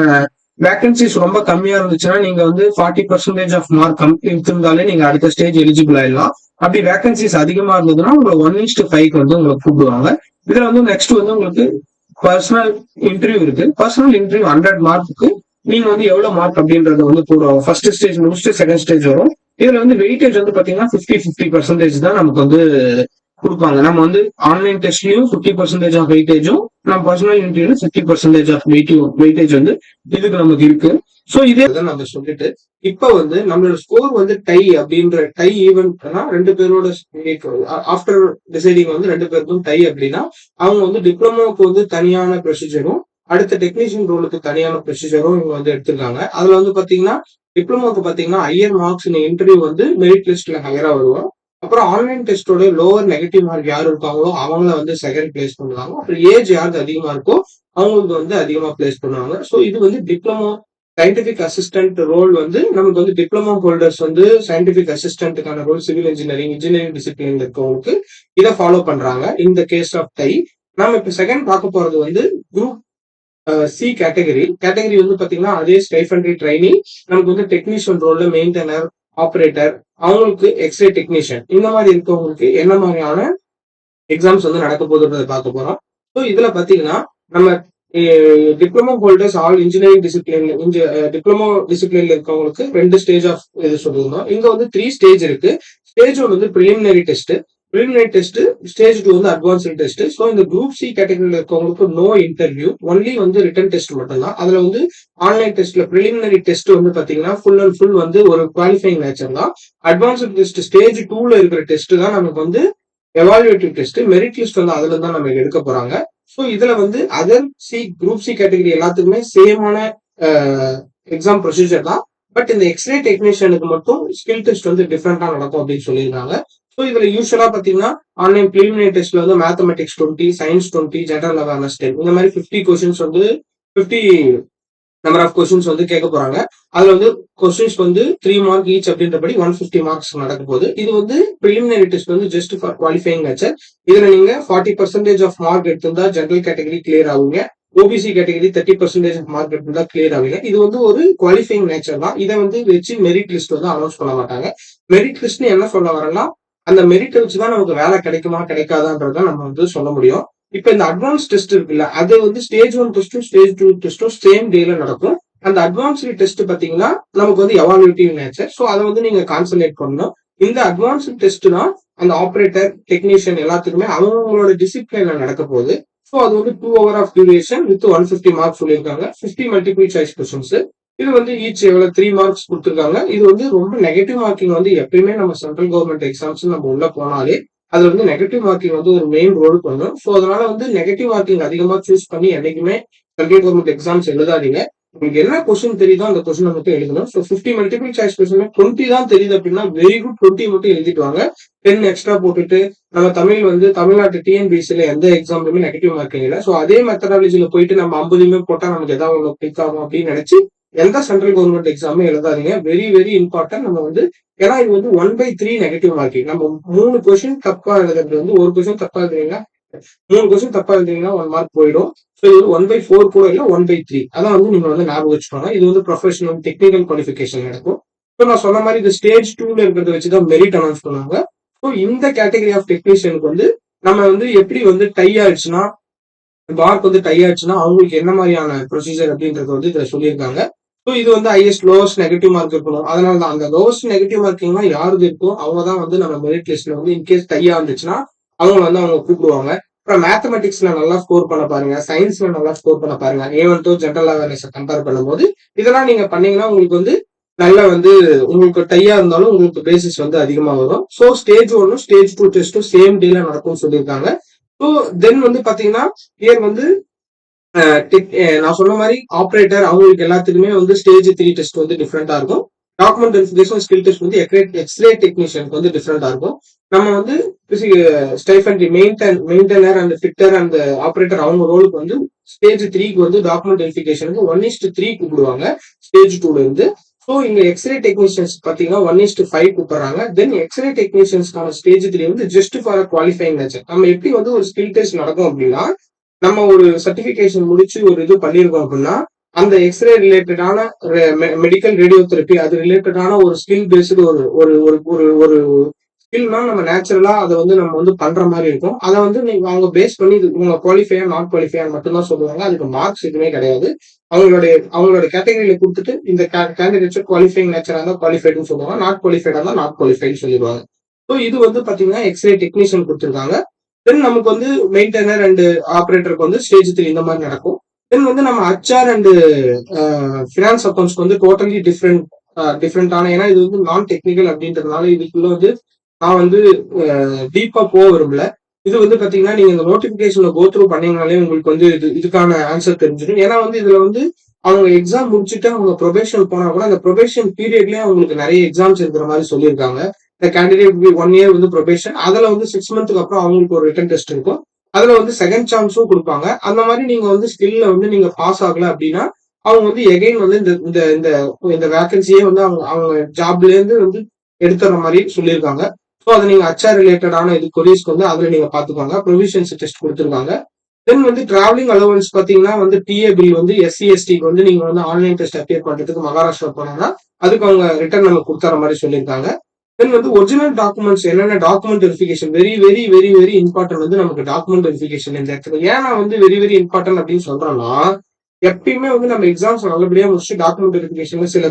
வேகன்சிஸ் ரொம்ப கம்மியா இருந்துச்சுன்னா நீங்க வந்து 40% ஆஃப் மார்க் இருந்தாலே நீங்க அடுத்த ஸ்டேஜ் எலிஜிபிள் ஆயிடலாம். அப்படி வேகன்சிஸ் அதிகமா இருந்ததுன்னா உங்களை 1:5 வந்து உங்களுக்கு கூப்பிடுவாங்க. இதுல வந்து நெக்ஸ்ட் வந்து உங்களுக்கு பர்சனல் இன்டர்வியூ இருக்கு. பர்சனல் இன்டர்வியூ 100 மார்க்கு நீங்க வந்து எவ்வளவு மார்க் அப்படின்றத வந்து போடுவாங்க. ஃபர்ஸ்ட் ஸ்டேஜ் முடிச்சுட்டு செகண்ட் ஸ்டேஜ் வரும். இதுல வந்து வெயிட்டேஜ் வந்து பாத்தீங்கன்னா 50% தான் நமக்கு வந்து கொடுப்பாங்க. நம்ம வந்து ஆன்லைன் டெஸ்ட்லயும் 50% ஆஃப் வெயிட்டேஜும், நம்ம பர்சனல் இன்டர்வியூல 50% ஆஃப் வெயிட்டேஜ் வந்து இதுக்கு நமக்கு இருக்கு. சோ இதே நம்ம சொல்லிட்டு இப்ப வந்து நம்மளோட ஸ்கோர் வந்து டை அப்படின்ற டை ஈவென்ட்னா 2 பேரோட ஆஃப்டர் டிசைடிங் வந்து 2 பேருக்கும் டை அப்படின்னா அவங்க வந்து டிப்ளமோக்கு வந்து தனியான ப்ரொசீஜரும் அடுத்த டெக்னீஷியன் ரோலுக்கு தனியான ப்ரொசீஜரும் இவங்க வந்து எடுத்திருக்காங்க. அதுல வந்து பாத்தீங்கன்னா டிப்ளமோக்கு பாத்தீங்கன்னா ஹையர் மார்க்ஸ் இன்டர்வியூ வந்து மெரிட் லிஸ்ட்ல ஹையரா வருவோம். அப்புறம் ஆன்லைன் டெஸ்டோட லோவர் நெகட்டிவ் மார்க் யாரு இருக்காங்களோ அவங்கள வந்து செகண்ட் பிளேஸ் பண்ணுவாங்க. அப்புறம் ஏஜ் யாருக்கு அதிகமா இருக்கோ அவங்களுக்கு வந்து அதிகமா பிளேஸ் பண்ணுவாங்க. ஸோ இது வந்து டிப்ளமோ சயின்டிபிக் அசிஸ்டன்ட் ரோல் வந்து நமக்கு வந்து டிப்ளமோ ஹோல்டர்ஸ் வந்து சயின்டிபிக் அசிஸ்டன்ட்டுக்கான ரோல் சிவில் இன்ஜினியரிங் டிசிப்ளின் இருக்கவங்களுக்கு இதை ஃபாலோ பண்றாங்க. இந்த கேஸ் ஆஃப் டை நம்ம இப்ப செகண்ட் பார்க்க போறது வந்து குரூப் சி கேட்டகரி வந்து பாத்தீங்கன்னா அதே ஸ்டைஃபண்டரி ட்ரைனிங் நமக்கு வந்து டெக்னீஷியன் ரோல்ல மெயின்டெனர், ஆப்ரேட்டர், அவங்களுக்கு எக்ஸ்ரே டெக்னீஷியன் இந்த மாதிரி இருக்கவங்களுக்கு என்ன மாதிரியான எக்ஸாம்ஸ் வந்து நடக்க போகுதுன்றதை பார்க்க போறோம். ஸோ இதுல பாத்தீங்கன்னா நம்ம diploma holders all engineering diploma டிசிப்ளின்ல இருக்கவங்களுக்கு 2 ஸ்டேஜ் ஆஃப் இது சொல்லியிருந்தோம். இங்க வந்து 3 ஸ்டேஜ் இருக்கு. ஸ்டேஜ் 1 வந்து ப்ரிலிமினரி டெஸ்ட், ஸ்டேஜ் 2 வந்து அட்வான்ஸ்டு டெஸ்ட். ஸோ இந்த குரூப் சி கேட்டகரியில் இருக்கவங்களுக்கு நோ இன்டர்வியூ, ஒன்லி வந்து ரிட்டன் டெஸ்ட் மட்டும்தான். அதுல வந்து ஆன்லைன் டெஸ்ட்ல ப்ரிலிமினரி டெஸ்ட் வந்து பாத்தீங்கன்னா ஃபுல் அண்ட் ஃபுல் வந்து ஒரு குவாலிஃபைங் நேச்சர் தான். அட்வான்ஸ்டு டெஸ்ட் ஸ்டேஜ் 2ல இருக்கிற டெஸ்ட் தான் நமக்கு வந்து எவாலுவேட்டிவ் டெஸ்ட், மெரிட் லிஸ்ட் வந்து அதுல தான் நம்ம எடுக்க போறாங்க. ஸோ இதுல வந்து அதர் குரூப் சி கேட்டகரி எல்லாத்துக்குமே சேமான எக்ஸாம் ப்ரொசீஜர் தான். பட் இந்த எக்ஸ்ரே டெக்னீஷியனுக்கு மட்டும் ஸ்கில் டெஸ்ட் வந்து டிஃப்ரெண்டா நடக்கும் அப்படின்னு சொல்லியிருக்காங்க. ஸோ இதுல யூஸ்வலா பாத்தீங்கன்னா ஆன்லைன் பிலிமினரி டெஸ்ட்ல வந்து மேத்தமெட்டிக்ஸ் 20, சயின்ஸ் 20, ஜெனரல் அவேர்னஸ் 10 இந்த மாதிரி 50 கொஸ்டின்ஸ் வந்து 50 நம்பர் ஆஃப் கொஸ்டின்ஸ் வந்து கேட்க போறாங்க. அதுல வந்து கொஸ்டின்ஸ் வந்து 3 மார்க் ஈச் அப்படின்றபடி 150 மார்க்ஸ் நடக்க போகுது. இது வந்து பிலிமினரி டெஸ்ட் வந்து ஜஸ்ட் ஃபார் குவாலிஃபைங் நேச்சர். இதுல நீங்க 40% ஆஃப் மார்க் எடுத்திருந்தா ஜெனரல் கேட்டகரி கிளியர் ஆகுங்க. ஓபிசி கேட்டகரி 30% ஆஃப் மார்க் எடுத்திருந்தா கிளியர் ஆகுங்க. இது வந்து ஒரு குவாலிஃபைங் நேச்சர் தான். இதை வந்து வச்சு மெரிட் லிஸ்ட் வந்து அனௌன்ஸ் பண்ண மாட்டாங்க. மெரிட் லிஸ்ட் என்ன சொல்ல வரேன்னா, அந்த மெரிட் வச்சுதான் நமக்கு வேலை கிடைக்குமா கிடைக்காதான்றத நம்ம வந்து சொல்ல முடியும். இப்ப இந்த அட்வான்ஸ் டெஸ்ட் இருக்குல்ல, அது வந்து ஸ்டேஜ் 1 டெஸ்ட்டும் ஸ்டேஜ் 2 டெஸ்ட்டும் சேம் டேல நடக்கும். அந்த அட்வான்ஸ்டு டெஸ்ட் பாத்தீங்கன்னா நமக்கு வந்து எவாலுவேட்டிவ் நேச்சர். ஸோ அதை வந்து நீங்க கான்சன்ட்ரேட் பண்ணணும். இந்த அட்வான்ஸ்டு டெஸ்ட் தான் அந்த ஆபரேட்டர் டெக்னீஷியன் எல்லாத்துக்குமே அவங்களோட டிசிப்ளின்ல நடக்க போகுது. ஸோ அது வந்து 2 hour of duration with 150 marks சொல்லியிருக்காங்க. 50 மல்டிபிள் சாய்ஸ் கொஸ்டின்ஸ். இது வந்து ஈச் எவ்வளவு 3 மார்க்ஸ் கொடுத்துருக்காங்க. இது வந்து ரொம்ப நெகட்டிவ் மார்க்கிங் வந்து எப்பயுமே நம்ம சென்ட்ரல் கவர்மெண்ட் எக்ஸாம்ஸ் நம்ம உள்ள போனாலே அது வந்து நெகட்டிவ் மார்க்கிங் வந்து ஒரு மெயின் ரோல் பண்ணும். ஸோ அதனால வந்து நெகட்டிவ் மார்க்கிங் அதிகமா சூஸ் பண்ணி என்னைக்குமே சென்ட்ரல் கவர்மெண்ட் எக்ஸாம்ஸ் எழுதாதீங்க. உங்களுக்கு என்ன கொஸ்டின் தெரியுதோ அந்த கொஸ்டின் மட்டும் எழுதணும். ஸோ 50 மல்டிபிள் சாய்ஸ் கொஸ்டின் 20 தான் தெரியுது அப்படின்னா வெரி குட், 20 மட்டும் எழுதிட்டு வாங்க. 10 எக்ஸ்ட்ரா போட்டுட்டு நம்ம தமிழ் வந்து தமிழ்நாட்டு டிஎன்பிசில எந்த எக்ஸாம்லுமே நெகட்டிவ் மார்க்கிங் இல்லை. ஸோ அதே மெத்தடாலஜில போயிட்டு நம்ம 50 போட்டா நமக்கு ஏதாவது ஒன்று கிளிக் ஆகும் அப்படின்னு நினைச்சு எந்த சென்ட்ரல் கவர்மெண்ட் எக்ஸாமே எழுதாதீங்க. Very very important. நம்ம வந்து ஏன்னா இது வந்து 1/3 நெகட்டிவ் மார்க்கிங். நம்ம 3 கொஸ்டின் தப்பா எழுதுறது வந்து ஒரு கொஸ்டின் தப்பா எழுதுறீங்கன்னா 3 கொஸ்டின் தப்பா எழுதுறீங்கன்னா 1 மார்க் போயிடும். ஸோ இது 1/4 கூட இல்லை 1/3. அதான் வந்து நீங்க வந்து ஞாபகம் வச்சுக்கோங்க. இது வந்து ப்ரொஃபஷனல் டெக்னிக்கல் குவாலிஃபிகேஷன் நடக்கும். ஸோ நான் சொன்ன மாதிரி இது ஸ்டேஜ் 2ல இருக்கிறத வச்சுதான் மெரிட் அனௌன்ஸ் பண்ணுவாங்க. ஸோ இந்த கேட்டகரி ஆஃப் டெக்னீஷியனுக்கு வந்து நம்ம வந்து எப்படி வந்து டை ஆயிடுச்சுன்னா மார்க் வந்து டை ஆயிடுச்சுன்னா அவங்களுக்கு என்ன மாதிரியான ப்ரொசீஜர் அப்படின்றத வந்து இதுல சொல்லியிருக்காங்க. ஸோ இது வந்து ஹையஸ்ட் லோவஸ்ட் நெகட்டிவ் மார்க் இருக்கணும். அதனால தான் அந்த லோவஸ்ட் நெகட்டிவ் மார்க்கிங்லாம் யாருக்கு இருக்கோ அவங்க தான் வந்து நம்ம மெரிட் லிஸ்ட்ல வந்து இன்கேஸ் டையா இருந்துச்சுன்னா அவங்க வந்து அவங்க கூப்பிடுவாங்க. அப்புறம் மேத்தமெட்டிக்ஸ்ல நல்லா ஸ்கோர் பண்ண பாருங்க, சயின்ஸ்ல நல்லா ஸ்கோர் பண்ண பாருங்க. ஏவன் ஜென்ரல் அவேர்னஸ் கம்பேர் பண்ணும்போது இதெல்லாம் நீங்க பண்ணீங்கன்னா உங்களுக்கு வந்து நல்லா வந்து உங்களுக்கு டையா இருந்தாலும் உங்களுக்கு பேசிஸ் வந்து அதிகமா வரும். ஸோ ஸ்டேஜ் 1 ஸ்டேஜ் 2 டெஸ்ட்டும் சேம் டேல நடக்கும்னு சொல்லியிருக்காங்க. ஸோ தென் வந்து பாத்தீங்கன்னா இயர் வந்து நான் சொன்ன மாதிரி ஆப்ரேட்டர் அவங்களுக்கு எல்லாத்துக்குமே வந்து ஸ்டேஜ் 3 டெஸ்ட் வந்து டிஃப்ரெண்டா இருக்கும். டாக்குமெண்ட் வெரிஃபிகேஷன் ஸ்கில் டெஸ்ட் வந்து எக்ஸ்ரே டெக்னீஷியனுக்கு வந்து டிஃப்ரெண்டா இருக்கும். நம்ம வந்து stipendiary maintainer and fitter and operator அவங்க ரோலுக்கு வந்து ஸ்டேஜ் 3க்கு வந்து டாக்குமெண்ட் வெரிஃபிகேஷனுக்கு 1:3 கூப்பிடுவாங்க ஸ்டேஜ் 2ல இருந்து. ஸோ இங்க எக்ஸ்ரே டெக்னீஷியன்ஸ் பாத்தீங்கன்னா 1:5 கூப்பிடுறாங்க. தென் எக்ஸ்ரே டெக்னீஷியன்ஸ்க்கான ஸ்டேஜ் 3 வந்து ஜஸ்ட் ஃபார் குவாலிஃபைங் நேச்சர். நம்ம எப்படி வந்து ஒரு ஸ்கில் டெஸ்ட் நடக்கும் அப்படின்னா நம்ம ஒரு சர்டிபிகேஷன் முடிச்சு ஒரு இது பண்ணிருக்கோம் அப்படின்னா அந்த எக்ஸ்ரே ரிலேட்டடான மெடிக்கல் ரேடியோ தெரப்பி அது ரிலேட்டடான ஒரு ஸ்கில் பேஸ்டு ஒரு ஒரு ஒரு ஒரு ஸ்கில்னா நம்ம நேச்சுரலா அதை வந்து நம்ம வந்து பண்ற மாதிரி இருக்கும். அதை வந்து நீங்க அவங்க பேஸ் பண்ணி உங்க குவாலிஃபையா நாட் குவாலிஃபையா மட்டும்தான் சொல்லுவாங்க. அதுக்கு மார்க்ஸ் எதுவுமே கிடையாது. அவங்களோட கேட்டகரியில கொடுத்துட்டு இந்த கேண்டிடேட்ஸ் குவாலிஃபைங் நேச்சரா இருந்தா குவாலிஃபைடுன்னு சொல்லுவாங்க, நாட் குவாலிஃபைடா இருந்தா நாட் குவாலிஃபைடு சொல்லிடுவாங்க. ஸோ இது வந்து பாத்தீங்கன்னா எக்ஸ்ரே டெக்னீஷியன் கொடுத்துருக்காங்க. தென் நமக்கு வந்து மெயின்டெய்னர் அண்ட் ஆப்ரேட்டருக்கு வந்து ஸ்டேஜ் 3 இந்த மாதிரி நடக்கும். தென் வந்து நம்ம HR அண்ட் ஃபினான்ஸ் அக்கௌண்ட்ஸ்க்கு வந்து டோட்டலி டிஃப்ரெண்டான ஏன்னா இது வந்து நான் டெக்னிக்கல் அப்படின்றதுனால இதுக்குள்ள வந்து நான் வந்து டீப்பா போக விரும்பல. இது வந்து பாத்தீங்கன்னா நீங்க இந்த நோட்டிபிகேஷன்ல கோ த்ரூ பண்ணீங்கனாலே உங்களுக்கு வந்து இதுக்கான ஆன்சர் தெரிஞ்சிடும். ஏன்னா வந்து இதுல வந்து அவங்க எக்ஸாம் முடிச்சுட்டு அவங்க ப்ரொபேஷன் போனா கூட அந்த ப்ரொபேஷன் பீரியட்லயே அவங்களுக்கு நிறைய எக்ஸாம்ஸ் இருக்கிற மாதிரி சொல்லியிருக்காங்க. இந்த கேண்டிடேட் 1 year வந்து ப்ரொபேஷன், அதுல வந்து 6 months அப்புறம் அவங்களுக்கு ஒரு ரிட்டன் டெஸ்ட் இருக்கும். அதுல வந்து செகண்ட் சான்ஸும் கொடுப்பாங்க. அந்த மாதிரி நீங்க வந்து ஸ்கில்ல வந்து நீங்க பாஸ் ஆகல அப்படின்னா அவங்க வந்து எகைன் வந்து இந்த இந்த இந்த இந்த வேகன்சியே வந்து அவங்க ஜாப்ல இருந்து வந்து எடுத்துற மாதிரி சொல்லியிருக்காங்க. ஸோ அதை நீங்க HR ரிலேட்டடான இது கொரிஸ்க்கு வந்து அதுல நீங்க பாத்துக்கோங்க. ப்ரொவிஷன்ஸ் டெஸ்ட் கொடுத்துருக்காங்க. தென் வந்து டிராவலிங் அலவன்ஸ் பாத்தீங்கன்னா வந்து TA பில் வந்து SC/STக்கு வந்து நீங்க வந்து ஆன்லைன் டெஸ்ட் அப்பியர் பண்றதுக்கு மகாராஷ்டிரா போனோம்னா அதுக்கு அவங்க ரிட்டர்ன் நம்ம கொடுத்துற மாதிரி சொல்லியிருக்காங்க. தென் வந்து ஒரிஜினல் டாக்குமெண்ட்ஸ் என்னென்ன document verification very very very very important வந்து நமக்கு டாக்குமெண்ட் வெரிஃபிகேஷன் இந்த இடத்துல ஏன் நான் வந்து வெரி வெரி இம்பார்ட்டன்ட் அப்படின்னு சொல்றேன்னா எப்பயுமே வந்து நம்ம எக்ஸாம்ஸ் நல்லபடியா முடிச்சு டாக்குமெண்ட் வெரிஃபிகேஷன்ல சில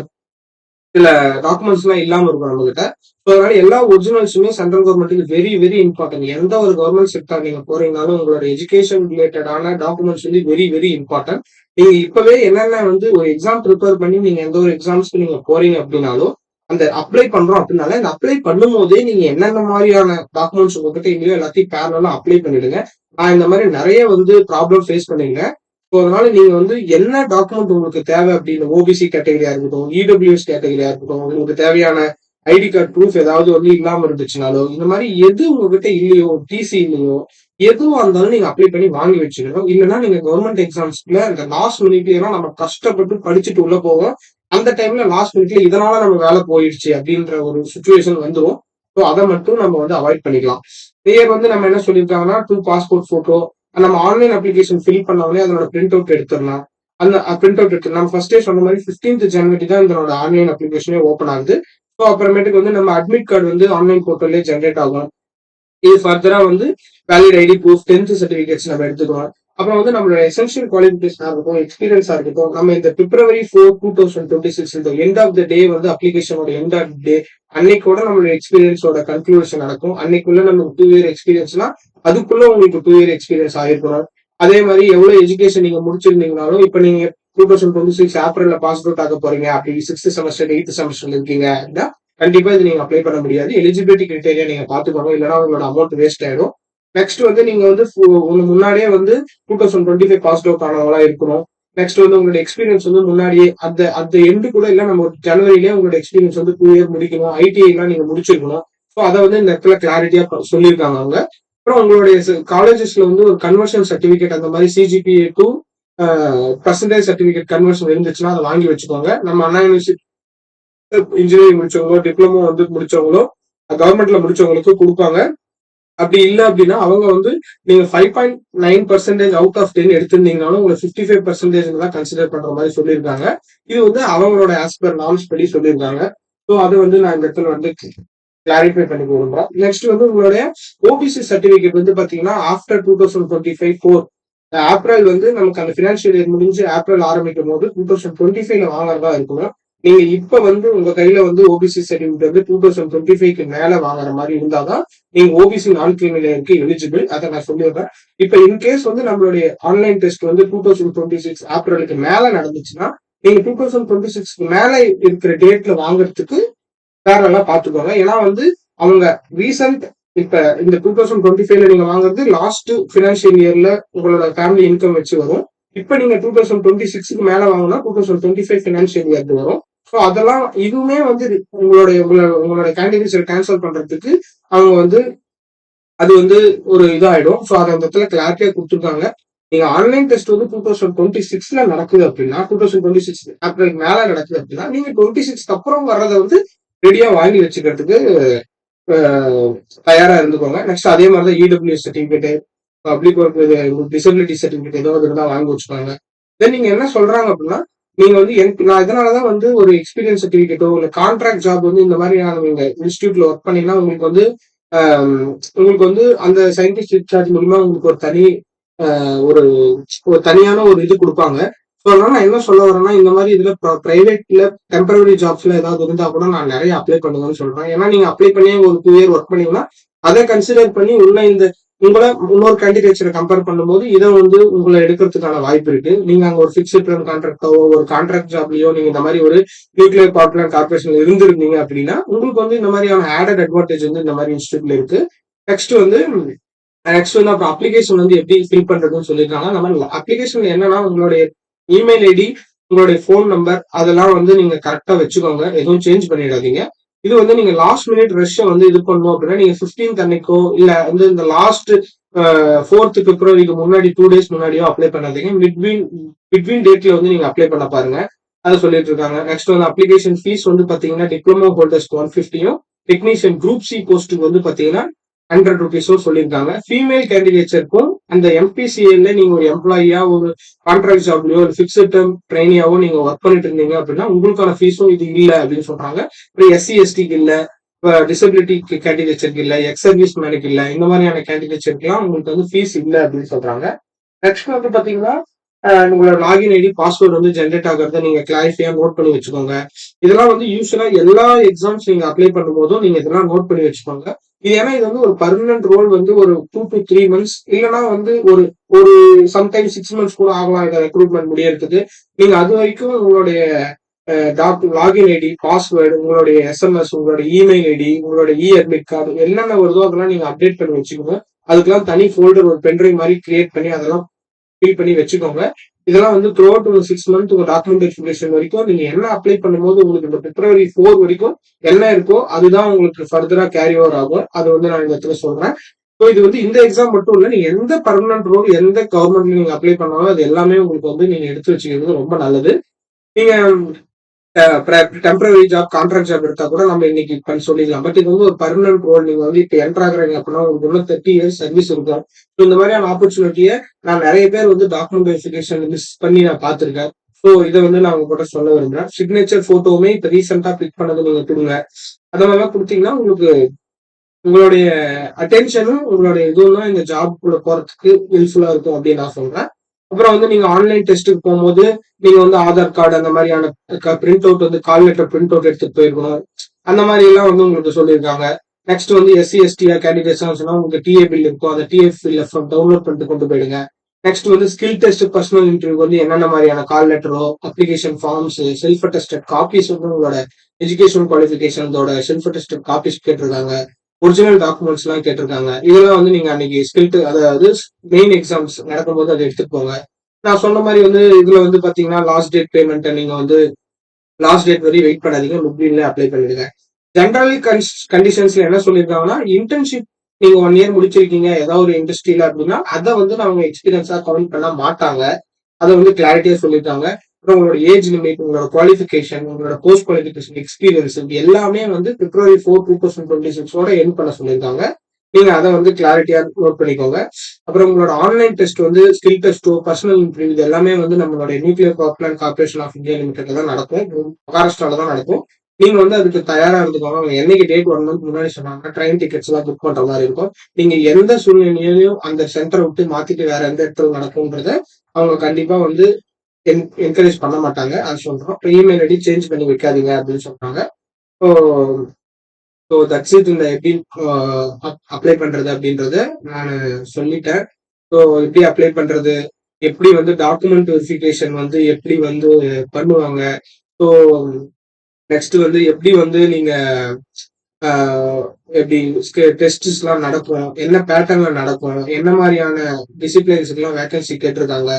சில டாக்குமெண்ட்ஸ் எல்லாம் இல்லாம இருக்கும் நம்ம கிட்ட. ஸோ அதனால எல்லா ஒரிஜினல்ஸுமே சென்ட்ரல் கவர்மெண்ட்டுக்கு வெரி வெரி இம்பார்ட்டன்ட். எந்த ஒரு கவர்மெண்ட் செக்டர் நீங்க போறீங்கனாலும் உங்களோட எஜுகேஷன் ரிலேட்டடான டாக்குமெண்ட்ஸ் வந்து வெரி வெரி இம்பார்ட்டன்ட். நீங்க இப்பவே என்னென்ன வந்து ஒரு எக்ஸாம் ப்ரிப்பேர் பண்ணி நீங்க எந்த ஒரு எக்ஸாம்ஸ்க்கு நீங்க போறீங்க அப்படின்னாலும் அந்த அப்ளை பண்றோம் அப்படின்னால இந்த அப்ளை பண்ணும் போதே நீங்க என்னென்ன மாதிரியான டாக்குமெண்ட்ஸ் உங்ககிட்ட இல்லையோ எல்லாத்தையும் பேரலா அப்ளை பண்ணிடுங்க. நான் இந்த மாதிரி நிறைய வந்து ப்ராப்ளம் ஃபேஸ் பண்ணிருக்கேன். ஸோ அதனால நீங்க வந்து என்ன டாக்குமெண்ட் உங்களுக்கு தேவை அப்படின்னு ஓபிசி கேட்டகரியா இருக்கட்டும், இடபிள்யூஎஸ் கேட்டகரியா இருக்கட்டும், உங்களுக்கு தேவையான ஐடி கார்டு ப்ரூஃப் ஏதாவது வந்து இல்லாம இருந்துச்சுனாலோ, இந்த மாதிரி எது உங்ககிட்ட இல்லையோ, டிசி இல்லையோ, எதுவா இருந்தாலும் நீங்க அப்ளை பண்ணி வாங்கி வச்சுக்கணும். இல்லைன்னா நீங்க கவர்மெண்ட் எக்ஸாம்ஸ்ல இந்த லாஸ்ட் மினிட்ல எல்லாம் நம்ம கஷ்டப்பட்டு படிச்சுட்டு உள்ள போவோம். அந்த டைம்ல லாஸ்ட் மினிட்ல இதனால நம்ம வேலை போயிடுச்சு அப்படின்ற ஒரு சுச்சுவேஷன் வந்துரும். ஸோ அதை மட்டும் நம்ம வந்து அவாய்ட் பண்ணிக்கலாம். நேர் வந்து நம்ம என்ன சொல்லியிருக்காங்கன்னா 2 பாஸ்போர்ட் போட்டோ, நம்ம ஆன்லைன் அப்ளிகேஷன் ஃபில் பண்ணாலே அதனோட பிரிண்ட் அவுட் எடுத்துடலாம். அந்த பிரிண்ட் அவுட் எடுத்து நம்ம ஃபர்ஸ்டே சொன்ன மாதிரி 15th ஜனவரி தான் இதனோட ஆன்லைன் அப்ளிகேஷனே ஓப்பன் ஆகுது. ஸோ அப்புறமேட்டுக்கு வந்து நம்ம அட்மிட் கார்டு வந்து ஆன்லைன் போர்ட்டல்லே ஜென்ரேட் ஆகும். இது ஃபர்தரா வந்து valid ID proof, 10th certificates நம்ம எடுத்துக்கிறோம். அப்புறம் வந்து நம்மளோட எசென்ஷியல் குவாலிஃபிகேஷனா இருக்கட்டும், எக்ஸ்பீரியன்ஸா இருக்கட்டும், நம்ம இந்த பிப்ரவரி 4, 2026 இந்த எண்ட் ஆஃப் த டே வந்து அப்ளிகேஷனோட எண்ட் ஆஃப் டே அன்னைக்கோட நம்மளோட எக்ஸ்பீரியன்ஸோட கன்க்ளூஷன் நடக்கும். அன்னைக்குள்ள நமக்கு 2 இயர் எக்ஸ்பீரியன்ஸ்னா அதுக்குள்ள உங்களுக்கு 2 இயர் எக்ஸ்பீரியன்ஸ் ஆயிருக்கணும். அதே மாதிரி எவ்வளவு எஜுகேஷன் நீங்க முடிச்சிருந்தீங்கனாலும் இப்ப நீங்க 2026 ஏப்ரல்ல பாஸ் அவுட் ஆக போறீங்க, அப்படி 6th செமஸ்டர் 8th செமஸ்டர்ல இருக்கீங்க அப்படின்னா கண்டிப்பா இது நீங்க அப்ளை பண்ண முடியாது. எலிஜிபிலிட்டி கிரைட்டேரியா நீங்க பாத்துக்கோங்க, இல்லைன்னா உங்களோட அமௌண்ட் வேஸ்ட் ஆயிடும். நெக்ஸ்ட் வந்து நீங்க வந்து முன்னாடியே வந்து 2025 பாஸ் அவுட் ஆனவங்களா இருக்கணும். நெக்ஸ்ட் வந்து உங்களோட எக்ஸ்பீரியன்ஸ் வந்து முன்னாடியே அந்த எண்டு கூட இல்ல, நம்ம ஜனவரிலேயே உங்களோட எக்ஸ்பீரியன்ஸ் வந்து 2 இயர் முடிக்கணும். ஐடிஐ எல்லாம் நீங்க முடிச்சிருக்கணும். ஸோ அதை வந்து இந்த இடத்துல கிளாரிட்டியா சொல்லியிருக்காங்க அவங்க. அப்புறம் உங்களுடைய காலேஜஸ்ல வந்து ஒரு கன்வர்ஷன் சர்டிபிகேட் அந்த மாதிரி CGPA to percentage certificate conversion இருந்துச்சுன்னா அதை வாங்கி வச்சுக்கோங்க. நம்ம அண்ணா யூனிவர்சிட்டி இன்ஜினியரிங் முடிச்சவங்களோ, டிப்ளமோ வந்து முடிச்சவங்களோ, கவர்மெண்ட்ல முடிச்சவங்களுக்கு கொடுப்பாங்க. அப்படி இல்ல அப்படின்னா அவங்க வந்து நீங்க 5.9% அவுட் ஆஃப் 10 எடுத்திருந்தீங்கனாலும் உங்களை 55% தான் கன்சிடர் பண்ற மாதிரி சொல்லியிருக்காங்க. இது வந்து அவங்களோட ஆஸ் பர் நார்ம்ஸ் படி சொல்லியிருக்காங்க. ஸோ அது வந்து நான் இந்த இடத்துல வந்து கிளாரிஃபை பண்ணி விரும்புறேன். நெக்ஸ்ட் வந்து உங்களுடைய ஓபிசி சர்டிபிகேட் வந்து பாத்தீங்கன்னா ஆஃப்டர் 2025 ஏப்ரல் வந்து நமக்கு அந்த பினான்சியல் இயர் முடிஞ்சு ஏப்ரல் ஆரம்பிக்கும் போது 2025 வாங்குறதா இருக்கணும். நீங்க இப்ப வந்து உங்க கையில வந்து ஓபிசி சர்டிபிகேட் வந்து 2025 மேல வாங்குற மாதிரி இருந்தாதான் நீங்க ஓபிசி நான் கிரிமினலுக்கு எலிஜிபிள். அதை நான் சொல்லிடுறேன். இப்ப இன்கேஸ் வந்து நம்மளுடைய ஆன்லைன் டெஸ்ட் வந்து 2026 ஏப்ரலுக்கு மேல நடந்துச்சுன்னா நீங்க 2026 மேல இருக்கிற டேட்ல வாங்குறதுக்கு பேரலா பாத்துக்கோங்க. ஏன்னா வந்து அவங்க ரீசன்ட் இப்ப இந்த 2025 நீங்க வாங்குறது லாஸ்ட் பினான்சியல் இயர்ல உங்களோட ஃபேமிலி இன்கம் வச்சு வரும். இப்ப நீங்க 2026 மேல வாங்கினா 2025 பினான்சியல் இயர்க்கு வரும். ஸோ அதெல்லாம் இதுவுமே வந்து உங்களோட கேண்டிடேட்ஸ் கேன்சல் பண்றதுக்கு அவங்க வந்து அது வந்து ஒரு இதாயிடும். ஸோ அதை அந்த இடத்துல கிளாரிட்டியா கொடுத்துருக்காங்க. நீங்க ஆன்லைன் டெஸ்ட் வந்து 2026 நடக்குது அப்படின்னா 2026 ஏப்ரல் மேல நடக்குது அப்படின்னா நீங்க 26 அப்புறம் வர்றதை வந்து ரெடியா வாங்கி வச்சுக்கிறதுக்கு தயாரா இருந்துக்கோங்க. நெக்ஸ்ட் அதே மாதிரிதான் EWS certificate, public work disability certificate ஏதாவது இருந்தா வாங்கி வச்சுக்கோங்க. தென் நீங்க என்ன சொல்றாங்க அப்படின்னா நீங்க வந்து நான் இதனாலதான் வந்து ஒரு எக்ஸ்பீரியன்ஸ் சர்டிபிகேட்டோ இல்ல கான்ட்ராக்ட் ஜாப் வந்து இந்த மாதிரி நீங்க இன்ஸ்டியூட்ல ஒர்க் பண்ணீங்கன்னா உங்களுக்கு வந்து அந்த சயின்டிஸ்ட் இன்சார்ஜ் மூலமா உங்களுக்கு ஒரு ஒரு தனியான ஒரு இது கொடுப்பாங்க. ஸோ அதனால நான் என்ன சொல்ல வரேன்னா இந்த மாதிரி இதுல பிரைவேட்ல டெம்பரரி ஜாப்ஸ்ல ஏதாவது இருந்தா கூட நான் நிறைய அப்ளை பண்ணுங்கன்னு சொல்றேன். ஏன்னா நீங்க அப்ளை பண்ணி ஒரு 2 இயர் ஒர்க் பண்ணீங்கன்னா அதை கன்சிடர் பண்ணி உங்களை இன்னொரு கேண்டிடேட்ஸை கம்பேர் பண்ணும்போது இதை வந்து உங்களை எடுக்கிறதுக்கான வாய்ப்பு இருக்கு. நீங்க அங்க ஒரு ஃபிக்ஸ்ட் டேர்ம் கான்ட்ராக்டோ ஒரு கான்ட்ராக்ட் ஜாப்லயோ நீங்க இந்த மாதிரி ஒரு நியூக்ளியர் பவர் பிளான்ட் கார்பரேஷன்ல இருந்திருந்தீங்க அப்படின்னா உங்களுக்கு வந்து இந்த மாதிரியான ஆடட் அட்வான்டேஜ் வந்து இந்த மாதிரி இன்ஸ்டியூட்ல இருக்கு. நெக்ஸ்ட் வந்து அப்புறம் அப்ளிகேஷன் வந்து எப்படி ஃபில் பண்றதுன்னு சொல்லியிருக்காங்க. நம்ம அப்ளிகேஷன் என்னன்னா உங்களுடைய இமெயில் ஐடி, உங்களுடைய போன் நம்பர் அதெல்லாம் வந்து நீங்க கரெக்டா வச்சுக்கோங்க, எதுவும் சேஞ்ச் பண்ணிடாதீங்க. இது வந்து நீங்க லாஸ்ட் மினிட் ரஷ் வந்து இது பண்ணணும் அப்படின்னா நீங்க 15th அன்னைக்கோ இல்ல வந்து இந்த லாஸ்ட் 4th பிப்ரவரிக்கு முன்னாடி 2 days முன்னாடியோ அப்ளை பண்ணாதீங்க. பிட்வீன் டேட்ல வந்து நீங்க அப்ளை பண்ண பாருங்க, அதை சொல்லிட்டு இருக்காங்க. நெக்ஸ்ட் வந்து அப்ளிகேஷன் ஃபீஸ் வந்து பாத்தீங்கன்னா டிப்ளமோ ஹோல்டர்ஸ்க்கு 150யும் டெக்னீஷியன் குரூப் சி போஸ்ட்டுக்கு வந்து பாத்தீங்கன்னா 100 rupees சொல்லியிருக்காங்க. ஃபீமேல் கேண்டிடேட்ஸுக்கும் அந்த எம்பிசிஏல நீங்க ஒரு எம்ப்ளாயியா ஒரு கான்ட்ராக்ட் ஜாப்லயோ ஒரு பிக்ஸ்ட் டேர்ம் ட்ரைனியாவோ நீங்க ஒர்க் பண்ணிட்டு இருந்தீங்க அப்படின்னா உங்களுக்கான ஃபீஸும் இது இல்ல அப்படின்னு சொல்றாங்க. எஸ்சி எஸ்டிக்கு இல்ல, டிசபிலிட்டி கேண்டிடேட்ஸுக்கு இல்ல, எக்ஸ் சர்வீஸ் மேனுக்கு இல்ல, இந்த மாதிரியான கேண்டிடேட்ஸுக்குலாம் உங்களுக்கு வந்து ஃபீஸ் இல்ல அப்படின்னு சொல்றாங்க. நெக்ஸ்ட் வந்து பாத்தீங்கன்னா உங்களோட லாகின் ஐடி பாஸ்வேர்டு வந்து ஜென்ரேட் ஆகிறத நீங்க கிளாரிஃபையா நோட் பண்ணி வச்சுக்கோங்க. இதெல்லாம் வந்து யூஸ்வலா எல்லா எக்ஸாம்ஸ் நீங்க அப்ளை பண்ணும் போதும் நீங்க இதெல்லாம் நோட் பண்ணி வச்சுக்கோங்க. இது ஏன்னா இது வந்து ஒரு பர்மனன்ட் ரோல் வந்து ஒரு 2 to 3 months இல்லைன்னா வந்து ஒரு ஒரு சம்டைம்ஸ் 6 months கூட ஆகலாம் இதை ரெக்ரூட்மெண்ட் முடியறதுக்கு. நீங்க அது வரைக்கும் உங்களுடைய லாகின் ஐடி, பாஸ்வேர்டு, உங்களுடைய எஸ்எம்எஸ், உங்களுடைய இமெயில் ஐடி, உங்களுடைய அட்மிட் கார்டு என்னென்ன வருதோ அதெல்லாம் நீங்க அப்டேட் பண்ணி வச்சுக்கோங்க. அதுக்கெல்லாம் தனி ஃபோல்டர் ஒரு பென்ட்ரைவ் மாதிரி கிரியேட் பண்ணி அதெல்லாம் ஃபில் பண்ணி வச்சுக்கோங்க. இதெல்லாம் வந்து த்ரூ அவுட் ஒரு 6 மந்த் உங்க டாக்குமெண்ட் வெரிஃபிகேஷன் வரைக்கும் நீங்க என்ன அப்ளை பண்ணும்போது உங்களுக்கு இந்த February 4 வரைக்கும் என்ன இருக்கோ அதுதான் உங்களுக்கு ஃபர்தரா கேரி ஓவர் ஆகும். அது வந்து நான் இந்த இடத்துல சொல்றேன். ஸோ இது வந்து இந்த எக்ஸாம் மட்டும் இல்ல, நீங்க எந்த பர்மனன்ட் ரோல் எந்த கவர்மெண்ட்ல நீங்க அப்ளை பண்ணாலும் அது எல்லாமே உங்களுக்கு வந்து நீங்க எடுத்து வச்சுக்கிறது ரொம்ப நல்லது. நீங்க டெம்பரரி ஜாப், கான்ட்ராக்ட் ஜாப் எடுத்தா கூட நம்ம இன்னைக்கு பண்ணி சொல்லிக்கலாம். பட் இது வந்து ஒரு பர்மனன்ட் ரோல். நீங்க வந்து இப்ப என்டர் ஆகுறீங்க அப்படின்னா உங்களுக்கு இன்னும் 30 இயர்ஸ் சர்வீஸ் இருக்கும். ஸோ இந்த மாதிரியான ஆப்பர்ச்சுனிட்டியை நான் நிறைய பேர் வந்து டாக்குமெண்ட் வெரிஃபிகேஷன் மிஸ் பண்ணி நான் பார்த்திருக்கேன். ஸோ இதை வந்து நான் உங்க கூட சொல்ல விரும்புறேன். சிக்னேச்சர் போட்டோவுமே இப்ப ரீசெண்டா பிக் பண்ணது நீங்க கொடுங்க. அந்த மாதிரிலாம் கொடுத்தீங்கன்னா உங்களுக்கு உங்களுடைய அட்டென்ஷனும் உங்களுடைய இதுவும் தான் இந்த ஜாப்குள்ள போறதுக்கு ஹெல்ப்ஃபுல்லா இருக்கும் அப்படின்னு நான் சொல்றேன். அப்புறம் வந்து நீங்க ஆன்லைன் டெஸ்ட்டுக்கு போகும்போது நீங்க வந்து ஆதார் கார்டு அந்த மாதிரியான பிரிண்ட் அவுட் வந்து கால் லெட்டர் பிரிண்ட் அவுட் எடுத்துட்டு போயிருக்கணும். அந்த மாதிரி எல்லாம் வந்து உங்களுக்கு சொல்லியிருக்காங்க. நெக்ஸ்ட் வந்து எஸ்சி எஸ்டி கேண்டிடேட்ஸ் சொன்னா உங்களுக்கு டிஏ பில் இருக்கும். அந்த டிஎஃப் பில் டவுன்லோட் பண்ணிட்டு கொண்டு போயிடுங்க. நெக்ஸ்ட் வந்து ஸ்கில் டெஸ்ட், பர்சனல் இன்டர்வியூ வந்து என்னென்ன மாதிரியான கால் லெட்டரோ, application forms, self attested copies வந்து உங்களோட எஜுகேஷன் குவாலிஃபிகேஷனோட செல்ஃப் அட்டஸ்டட் காப்பீஸ் கேட்டிருக்காங்க. ஒரிஜினல் டாக்குமெண்ட்ஸ் எல்லாம் கேட்டிருக்காங்க. இதெல்லாம் வந்து நீங்க அன்னைக்கு ஸ்கில் அதாவது மெயின் எக்ஸாம்ஸ் நடக்கும்போது அதை எடுத்துட்டு போங்க. நான் சொன்ன மாதிரி வந்து இதுல வந்து பாத்தீங்கன்னா லாஸ்ட் டேட் பேமெண்ட் நீங்க வந்து லாஸ்ட் டேட் வரையும் வெயிட் பண்ணாதீங்க. லுக்ல அப்ளை பண்ணிடுங்க. ஜென்ரல் கண்டிஷன்ஸ்ல என்ன சொல்லியிருக்காங்கன்னா, இன்டர்ன்ஷிப் நீங்க 1 இயர் முடிச்சிருக்கீங்க ஏதாவது ஒரு இண்டஸ்ட்ரியில அப்படின்னா அதை வந்து அவங்க எக்ஸ்பீரியன்ஸா கவுண்ட் பண்ண மாட்டாங்க. அதை வந்து கிளாரிட்டியா சொல்லியிருக்காங்க. அப்புறம் உங்களோட ஏஜ் லிமிட், உங்களோட குவாலிஃபிகேஷன், உங்களோட போஸ்ட் குவாலிஃபிகேஷன், எக்ஸ்பீரியன்ஸ் எல்லாமே வந்து February 4, 2026 எண்ட் பண்ண சொல்லியிருக்காங்க. நீங்க அதை வந்து கிளாரிட்டியா நோட் பண்ணிக்கோங்க. அப்புறம் உங்களோட ஆன்லைன் டெஸ்ட் வந்து ஸ்கில் டெஸ்டோ, பர்சனல் இன்டர்வியூ இது எல்லாமே வந்து நம்மளுடைய nuclear power plant corporation of India லிமிடெட்ல தான் நடக்கும். மகாராஷ்டிரால தான் நடக்கும். நீங்க வந்து அதுக்கு தயாரா இருந்துக்கோங்க. அவங்க என்னைக்கு டேட் 1 மந்த் முன்னாடி சொன்னாங்க. ட்ரெயின் டிக்கெட்ஸ் எல்லாம் புக் பண்ற மாதிரி இருக்கும். நீங்க எந்த சூழ்நிலையிலையும் அந்த சென்டரை விட்டு மாத்திட்டு வேற எந்த இடத்துல நடக்கும்ன்றத அவங்க கண்டிப்பா வந்து என்கரேஜ் பண்ண மாட்டாங்க. அது சொல்றோம். இமெயில் ஐடி சேஞ்ச் பண்ணி வைக்காதீங்க அப்படின்னு சொல்றாங்க. So that's it. இந்த எப்படி அப்ளை பண்றது அப்படின்றத நான் சொல்லிட்டேன். ஸோ எப்படி அப்ளை பண்றது, எப்படி வந்து டாக்குமெண்ட் வெரிஃபிகேஷன் வந்து எப்படி வந்து பண்ணுவாங்க, ஸோ நெக்ஸ்ட் வந்து எப்படி வந்து நீங்க எப்படி டெஸ்ட்ஸ் எல்லாம் நடக்கும், என்ன பேட்டர்ன்ல நடக்கும், என்ன மாதிரியான டிசிப்ளின்ஸ்க்கு எல்லாம் வேகன்சி கேட்டிருக்காங்க.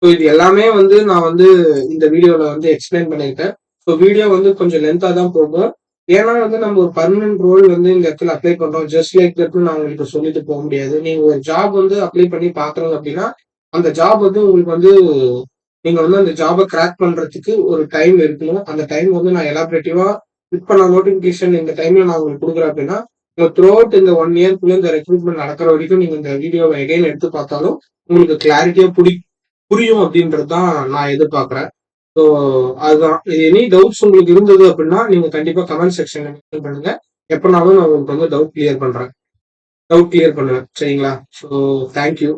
ஸோ இது எல்லாமே வந்து நான் வந்து இந்த வீடியோல வந்து எக்ஸ்பிளைன் பண்ணிக்கிட்டேன். ஸோ வீடியோ வந்து கொஞ்சம் லென்த்தா தான் போகும். ஏன்னா வந்து நம்ம ஒரு பர்மனன்ட் ரோல் வந்து இந்த இடத்துல அப்ளை பண்றோம். ஜஸ்ட் லைக் தட் நான் உங்களுக்கு சொல்லிட்டு போக முடியாது. நீங்க ஒரு ஜாப் வந்து அப்ளை பண்ணி பாக்குறோம் அப்படின்னா அந்த ஜாப் வந்து உங்களுக்கு வந்து நீங்க வந்து அந்த ஜாபை கிராக் பண்றதுக்கு ஒரு டைம் இருக்கணும். அந்த டைம் வந்து நான் எலாபரேட்டிவா இப்ப நான் நோட்டிபிகேஷன் இந்த டைம்ல நான் உங்களுக்கு கொடுக்குறேன் அப்படின்னா த்ரூ அவுட் இந்த 1 இயர்க்குள்ள இந்த ரெக்ரூட்மெண்ட் நடக்கிற வரைக்கும் நீங்க இந்த வீடியோவை எகைன் எடுத்து பார்த்தாலும் உங்களுக்கு கிளாரிட்டியா புரியும் அப்படின்றது தான் நான் எதிர்பார்க்கிறேன். ஸோ அதுதான். இது எனி டவுட்ஸ் உங்களுக்கு இருந்தது அப்படின்னா நீங்க கண்டிப்பா கமெண்ட் செக்ஷன்ல மென்ஷன் பண்ணுங்க. எப்பனாலும் நான் உங்களுக்கு வந்து டவுட் கிளியர் பண்ணுவேன். சரிங்களா? So thank you.